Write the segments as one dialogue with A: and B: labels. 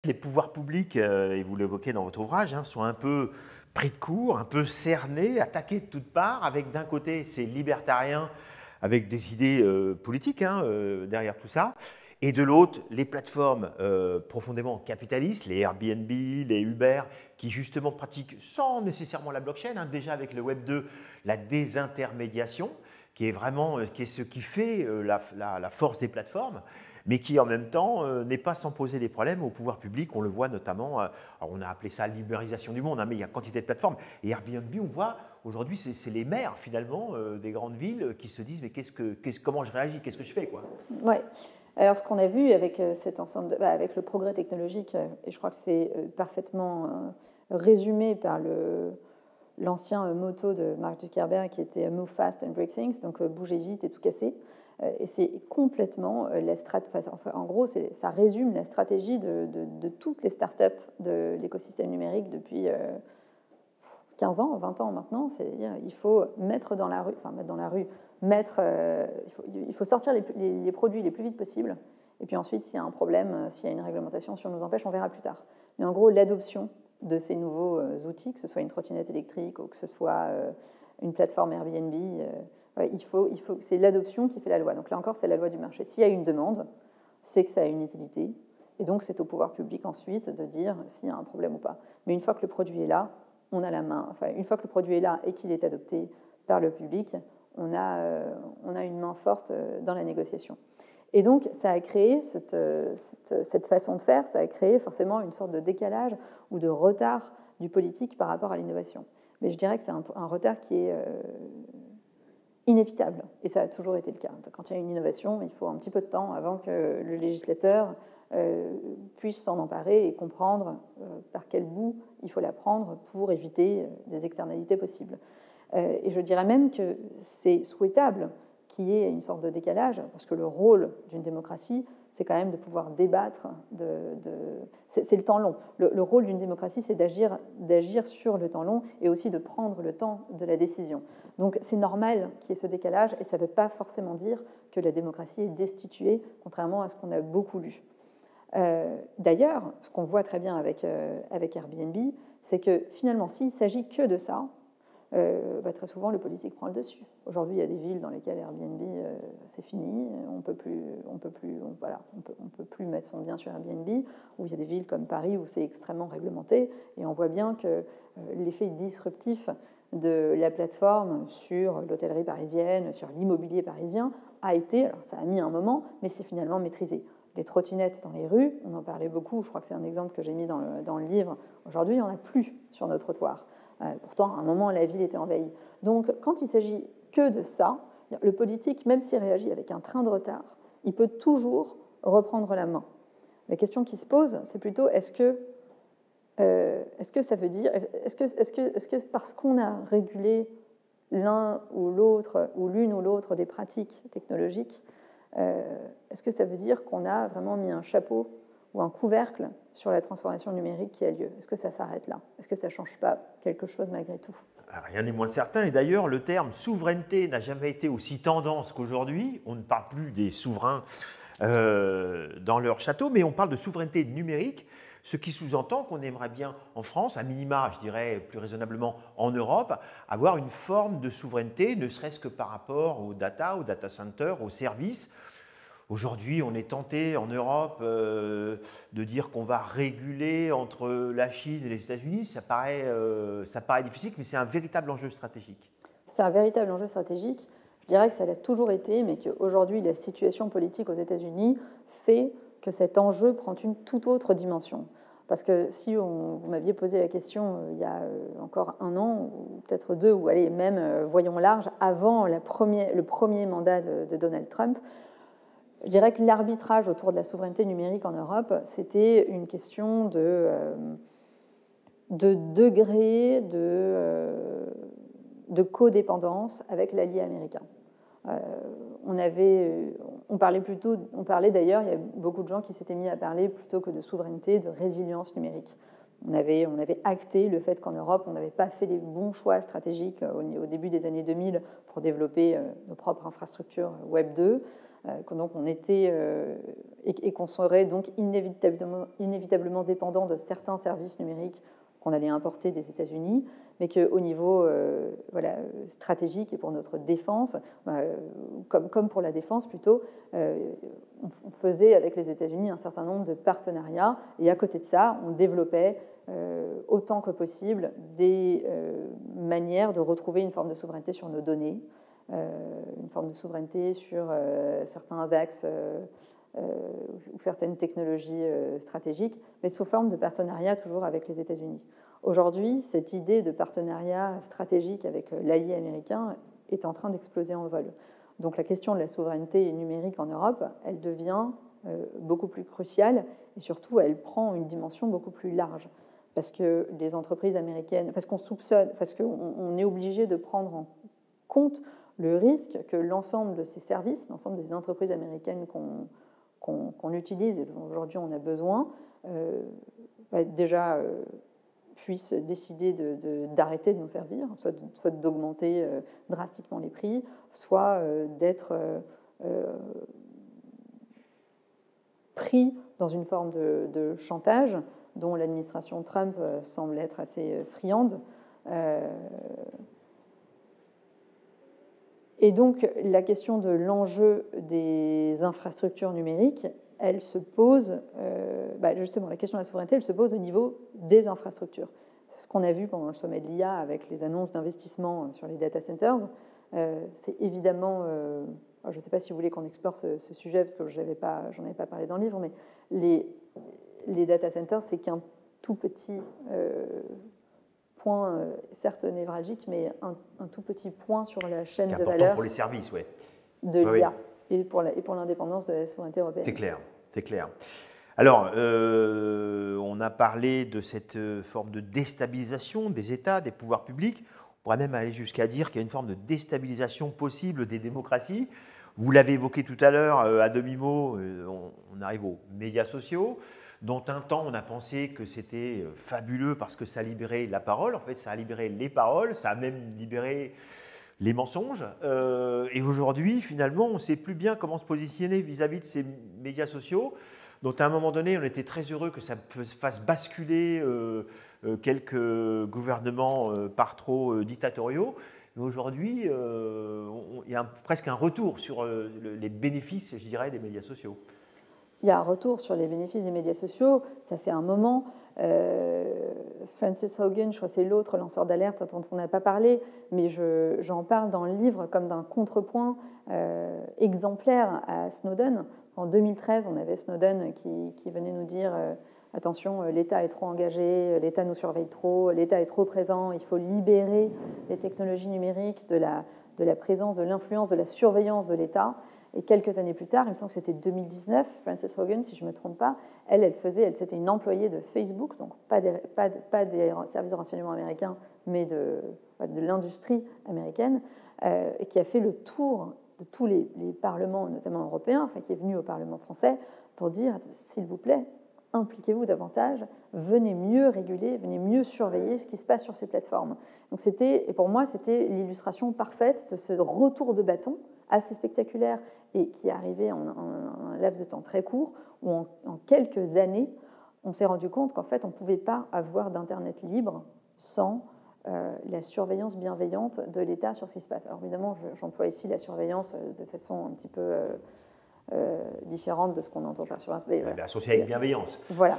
A: Les pouvoirs publics, et vous l'évoquez dans votre ouvrage, hein, sont un peu pris de court, un peu cernés, attaqués de toutes parts, avec d'un côté ces libertariens avec des idées politiques hein, derrière tout ça, et de l'autre les plateformes profondément capitalistes, les Airbnb, les Uber, qui justement pratiquent sans nécessairement la blockchain, hein, déjà avec le Web 2, la désintermédiation, qui est vraiment qui est ce qui fait la force des plateformes, mais qui en même temps n'est pas sans poser des problèmes au pouvoir public. On le voit notamment, on a appelé ça libéralisation du monde, hein, mais il y a quantité de plateformes. Et Airbnb, on voit aujourd'hui, c'est les maires finalement des grandes villes qui se disent mais comment je réagis, qu'est-ce que je fais quoi.
B: Ouais. Alors ce qu'on a vu avec cet ensemble, avec le progrès technologique, et je crois que c'est parfaitement résumé par l'ancien motto de Mark Zuckerberg qui était Move fast and break things, donc bouger vite et tout casser. Et c'est complètement la stratégie. Enfin, en gros, ça résume la stratégie de toutes les startups de l'écosystème numérique depuis 15 ans, 20 ans maintenant. C'est-à-dire il faut mettre dans la rue, enfin mettre dans la rue, il faut sortir les produits les plus vite possible. Et puis ensuite, s'il y a un problème, s'il y a une réglementation, si on nous empêche, on verra plus tard. Mais en gros, l'adoption de ces nouveaux outils, que ce soit une trottinette électrique ou que ce soit une plateforme Airbnb, c'est l'adoption qui fait la loi. Donc là encore, c'est la loi du marché. S'il y a une demande, c'est que ça a une utilité. Et donc, c'est au pouvoir public ensuite de dire s'il y a un problème ou pas. Mais une fois que le produit est là, on a la main. Enfin, une fois que le produit est là et qu'il est adopté par le public, on a une main forte dans la négociation. Et donc, ça a créé cette façon de faire, ça a créé forcément une sorte de décalage ou de retard du politique par rapport à l'innovation. Mais je dirais que c'est un retard qui est inévitable, et ça a toujours été le cas. Quand il y a une innovation, il faut un petit peu de temps avant que le législateur puisse s'en emparer et comprendre par quel bout il faut la prendre pour éviter des externalités possibles. Et je dirais même que c'est souhaitable qu'il y ait une sorte de décalage, parce que le rôle d'une démocratie, c'est quand même de pouvoir débattre. C'est le temps long. Le rôle d'une démocratie, c'est d'agir sur le temps long et aussi de prendre le temps de la décision. Donc c'est normal qu'il y ait ce décalage, et ça ne veut pas forcément dire que la démocratie est destituée, contrairement à ce qu'on a beaucoup lu. D'ailleurs, ce qu'on voit très bien avec Airbnb, c'est que finalement, s'il ne s'agit que de ça, très souvent le politique prend le dessus. Aujourd'hui, il y a des villes dans lesquelles Airbnb, c'est fini, on peut plus mettre son bien sur Airbnb, ou il y a des villes comme Paris où c'est extrêmement réglementé, et on voit bien que l'effet disruptif de la plateforme sur l'hôtellerie parisienne, sur l'immobilier parisien, a été, alors ça a mis un moment, mais c'est finalement maîtrisé. Les trottinettes dans les rues, on en parlait beaucoup, je crois que c'est un exemple que j'ai mis dans le livre. Aujourd'hui, il n'y en a plus sur nos trottoirs. Pourtant, à un moment, la ville était envahie. Donc, quand il s'agit que de ça, le politique, même s'il réagit avec un train de retard, il peut toujours reprendre la main. La question qui se pose, c'est plutôt est-ce que ça veut dire, est-ce que parce qu'on a régulé l'un ou l'autre, ou l'une ou l'autre des pratiques technologiques, est-ce que ça veut dire qu'on a vraiment mis un chapeau ou un couvercle sur la transformation numérique qui a lieu? Est-ce que ça s'arrête là? Est-ce que ça ne change pas quelque chose malgré tout?
A: Rien n'est moins certain. Et d'ailleurs, le terme souveraineté n'a jamais été aussi tendance qu'aujourd'hui. On ne parle plus des souverains dans leur château, mais on parle de souveraineté numérique, ce qui sous-entend qu'on aimerait bien en France, à minima, je dirais plus raisonnablement en Europe, avoir une forme de souveraineté, ne serait-ce que par rapport aux data centers, aux services. Aujourd'hui, on est tenté en Europe de dire qu'on va réguler entre la Chine et les États-Unis. Ça paraît difficile, mais c'est un véritable enjeu stratégique.
B: C'est un véritable enjeu stratégique. Je dirais que ça l'a toujours été, mais qu'aujourd'hui, la situation politique aux États-Unis fait que cet enjeu prend une toute autre dimension. Parce que si vous m'aviez posé la question il y a encore un an, ou peut-être deux, ou allez, même voyons large, avant le premier mandat de Donald Trump, je dirais que l'arbitrage autour de la souveraineté numérique en Europe, c'était une question de degré de codépendance avec l'allié américain. On parlait d'ailleurs, il y a beaucoup de gens qui s'étaient mis à parler plutôt que de souveraineté, de résilience numérique. On avait acté le fait qu'en Europe, on n'avait pas fait les bons choix stratégiques au début des années 2000 pour développer nos propres infrastructures Web 2. Donc on était, et qu'on serait donc inévitablement dépendant de certains services numériques qu'on allait importer des États-Unis, mais qu'au niveau stratégique et pour notre défense, comme pour la défense plutôt, on faisait avec les États-Unis un certain nombre de partenariats, et à côté de ça, on développait autant que possible des manières de retrouver une forme de souveraineté sur nos données, une forme de souveraineté sur certains axes ou certaines technologies stratégiques, mais sous forme de partenariat toujours avec les États-Unis. Aujourd'hui, cette idée de partenariat stratégique avec l'allié américain est en train d'exploser en vol. Donc la question de la souveraineté numérique en Europe, elle devient beaucoup plus cruciale, et surtout elle prend une dimension beaucoup plus large, parce que les entreprises américaines, parce qu'on soupçonne, parce qu'on est obligé de prendre en compte le risque que l'ensemble de ces services, l'ensemble des entreprises américaines qu'on utilise et dont aujourd'hui on a besoin, puissent décider d'arrêter de nous servir, soit d'augmenter drastiquement les prix, soit d'être pris dans une forme de chantage dont l'administration Trump semble être assez friande. Et donc, la question de l'enjeu des infrastructures numériques, elle se pose, justement, la question de la souveraineté, elle se pose au niveau des infrastructures. C'est ce qu'on a vu pendant le sommet de l'IA avec les annonces d'investissement sur les data centers. C'est évidemment, je ne sais pas si vous voulez qu'on explore ce sujet, parce que j'en avais pas parlé dans le livre, mais les data centers, c'est qu'un tout petit point, certes névralgique, mais un tout petit point sur la chaîne de valeur
A: pour les services, ouais.
B: De l'IA et pour l'indépendance de la souveraineté européenne.
A: C'est clair, c'est clair. Alors, on a parlé de cette forme de déstabilisation des États, des pouvoirs publics. On pourrait même aller jusqu'à dire qu'il y a une forme de déstabilisation possible des démocraties. Vous l'avez évoqué tout à l'heure, à demi-mot, on arrive aux médias sociaux, dont un temps on a pensé que c'était fabuleux parce que ça libérait la parole. En fait, ça a libéré les paroles, ça a même libéré les mensonges. Et aujourd'hui, finalement, on ne sait plus bien comment se positionner vis-à-vis de ces médias sociaux. Donc, à un moment donné, on était très heureux que ça fasse basculer quelques gouvernements par trop dictatoriaux. Mais aujourd'hui, il y a presque un retour sur les bénéfices, je dirais, des médias sociaux.
B: Il y a un retour sur les bénéfices des médias sociaux. Ça fait un moment. Frances Haugen, je crois que c'est l'autre lanceur d'alerte dont on n'a pas parlé, mais j'en parle dans le livre comme d'un contrepoint exemplaire à Snowden. En 2013, on avait Snowden qui venait nous dire attention, l'État est trop engagé, l'État nous surveille trop, l'État est trop présent, il faut libérer les technologies numériques de la présence, de l'influence, de la surveillance de l'État. Et quelques années plus tard, il me semble que c'était 2019, Frances Haugen, si je ne me trompe pas, c'était une employée de Facebook, donc pas des services de renseignement américains, mais de l'industrie américaine, et qui a fait le tour de tous les parlements, notamment européens, enfin qui est venue au Parlement français pour dire, s'il vous plaît, impliquez-vous davantage, venez mieux réguler, venez mieux surveiller ce qui se passe sur ces plateformes. Donc et pour moi, c'était l'illustration parfaite de ce retour de bâton assez spectaculaire et qui est arrivé en un laps de temps très court, où en quelques années, on s'est rendu compte qu'en fait, on ne pouvait pas avoir d'Internet libre sans la surveillance bienveillante de l'État sur ce qui se passe. Alors évidemment, j'emploie ici la surveillance de façon un petit peu différente de ce qu'on entend par surveillance.
A: Associée avec bienveillance.
B: Voilà.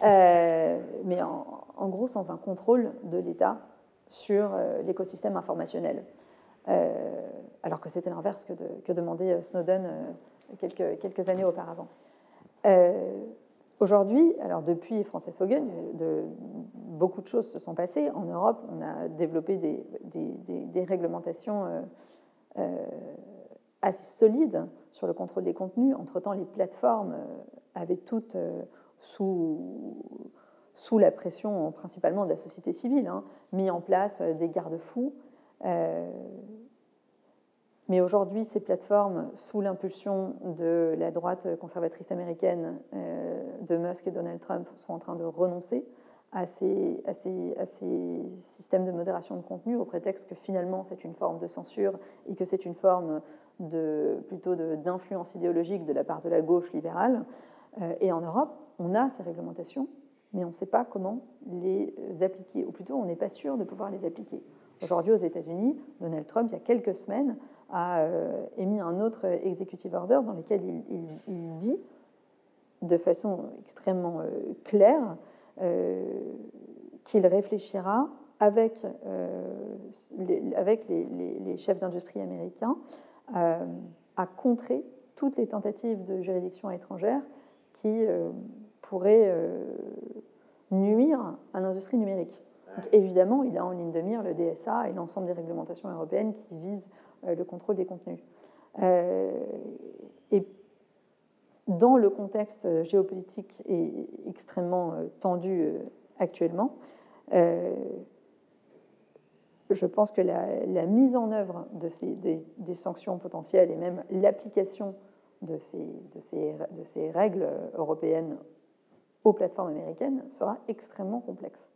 B: Mais en gros, sans un contrôle de l'État sur l'écosystème informationnel. Alors que c'était l'inverse que demandait Snowden quelques années auparavant. Aujourd'hui, alors depuis Frances Haugen, beaucoup de choses se sont passées. En Europe, on a développé des réglementations assez solides sur le contrôle des contenus. Entre-temps, les plateformes avaient toutes, sous la pression principalement de la société civile, mis en place des garde-fous. Mais aujourd'hui, ces plateformes, sous l'impulsion de la droite conservatrice américaine de Musk et Donald Trump, sont en train de renoncer à ces systèmes de modération de contenu au prétexte que finalement c'est une forme de censure et que c'est une forme plutôt d'influence idéologique de la part de la gauche libérale. Et en Europe, on a ces réglementations, mais on ne sait pas comment les appliquer, ou plutôt on n'est pas sûr de pouvoir les appliquer. Aujourd'hui, aux États-Unis, Donald Trump, il y a quelques semaines, a émis un autre executive order dans lequel il dit de façon extrêmement claire qu'il réfléchira avec les chefs d'industrie américains à contrer toutes les tentatives de juridiction étrangère qui pourraient nuire à l'industrie numérique. Donc, évidemment, il a en ligne de mire le DSA et l'ensemble des réglementations européennes qui visent le contrôle des contenus. Et dans le contexte géopolitique et extrêmement tendu actuellement, je pense que la mise en œuvre des sanctions potentielles et même l'application de ces règles européennes aux plateformes américaines sera extrêmement complexe.